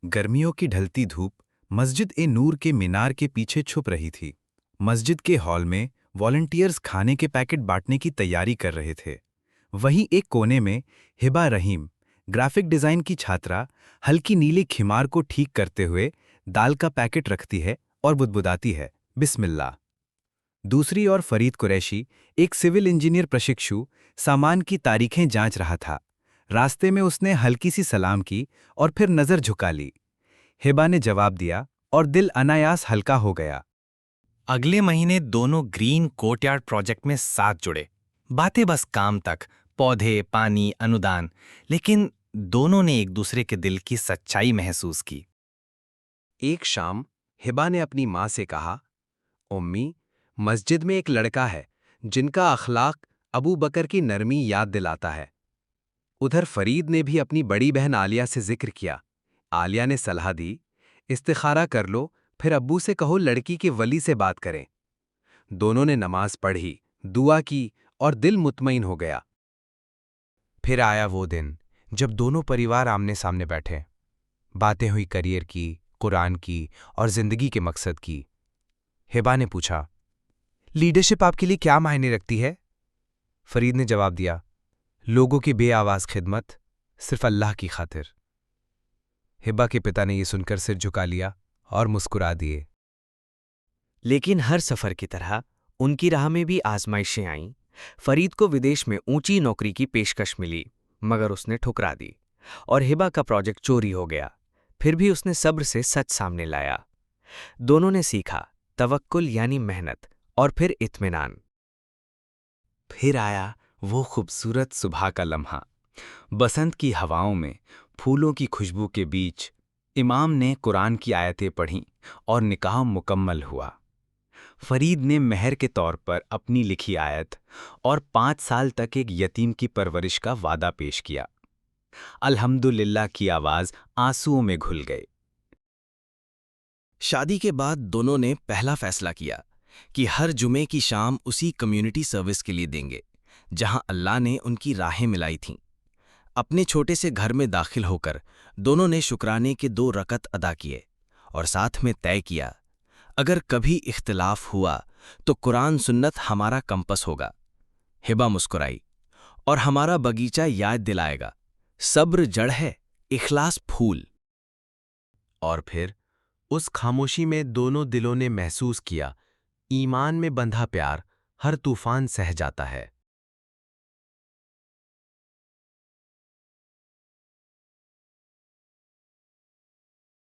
गर्मियों की ढलती धूप मस्जिद ए नूर के मीनार के पीछे छुप रही थी। मस्जिद के हॉल में वॉलंटियर्स खाने के पैकेट बांटने की तैयारी कर रहे थे। वहीं एक कोने में हिबा रहीम, ग्राफिक डिज़ाइन की छात्रा, हल्की नीली खिमार को ठीक करते हुए दाल का पैकेट रखती है और बुदबुदाती है, बिस्मिल्लाह। दूसरी ओर फरीद कुरैशी, एक सिविल इंजीनियर प्रशिक्षु, सामान की तारीखें जांच रहा था। रास्ते में उसने हल्की सी सलाम की और फिर नज़र झुका ली। हिबा ने जवाब दिया और दिल अनायास हल्का हो गया। अगले महीने दोनों ग्रीन कोर्टयार्ड प्रोजेक्ट में साथ जुड़े। बातें बस काम तक, पौधे, पानी, अनुदान, लेकिन दोनों ने एक दूसरे के दिल की सच्चाई महसूस की। एक शाम हिबा ने अपनी माँ से कहा, उम्मी, मस्जिद में एक लड़का है जिनका अखलाक अबू बकर की नरमी याद दिलाता है। उधर फरीद ने भी अपनी बड़ी बहन आलिया से जिक्र किया। आलिया ने सलाह दी, इस्तिखारा कर लो, फिर अब्बू से कहो लड़की के वली से बात करें। दोनों ने नमाज पढ़ी, दुआ की और दिल मुतमईन हो गया। फिर आया वो दिन जब दोनों परिवार आमने सामने बैठे। बातें हुई करियर की, कुरान की और जिंदगी के मकसद की। हिबा ने पूछा, लीडरशिप आपके लिए क्या मायने रखती है? फरीद ने जवाब दिया, लोगों की बेआवाज खिदमत, सिर्फ अल्लाह की खातिर। हिबा के पिता ने यह सुनकर सिर झुका लिया और मुस्कुरा दिए। लेकिन हर सफर की तरह उनकी राह में भी आजमाइशें आईं। फरीद को विदेश में ऊंची नौकरी की पेशकश मिली, मगर उसने ठुकरा दी और हिबा का प्रोजेक्ट चोरी हो गया। फिर भी उसने सब्र से सच सामने लाया। दोनों ने सीखा, तवक्कुल यानी मेहनत, और फिर इत्मीनान। फिर आया वो खूबसूरत सुबह का लम्हा। बसंत की हवाओं में, फूलों की खुशबू के बीच इमाम ने कुरान की आयतें पढ़ीं और निकाह मुकम्मल हुआ। फरीद ने मेहर के तौर पर अपनी लिखी आयत और 5 साल तक एक यतीम की परवरिश का वादा पेश किया। अल्हम्दुलिल्लाह की आवाज़ आंसुओं में घुल गई। शादी के बाद दोनों ने पहला फैसला किया कि हर जुमे की शाम उसी कम्युनिटी सर्विस के लिए देंगे जहां अल्लाह ने उनकी राहें मिलाई थीं। अपने छोटे से घर में दाखिल होकर दोनों ने शुक्राने के 2 रकत अदा किए और साथ में तय किया, अगर कभी इख्तिलाफ हुआ तो कुरान सुन्नत हमारा कंपस होगा। हिबा मुस्कुराई, और हमारा बगीचा याद दिलाएगा, सब्र जड़ है, इखलास फूल। और फिर उस खामोशी में दोनों दिलों ने महसूस किया, ईमान में बंधा प्यार हर तूफान सह जाता है।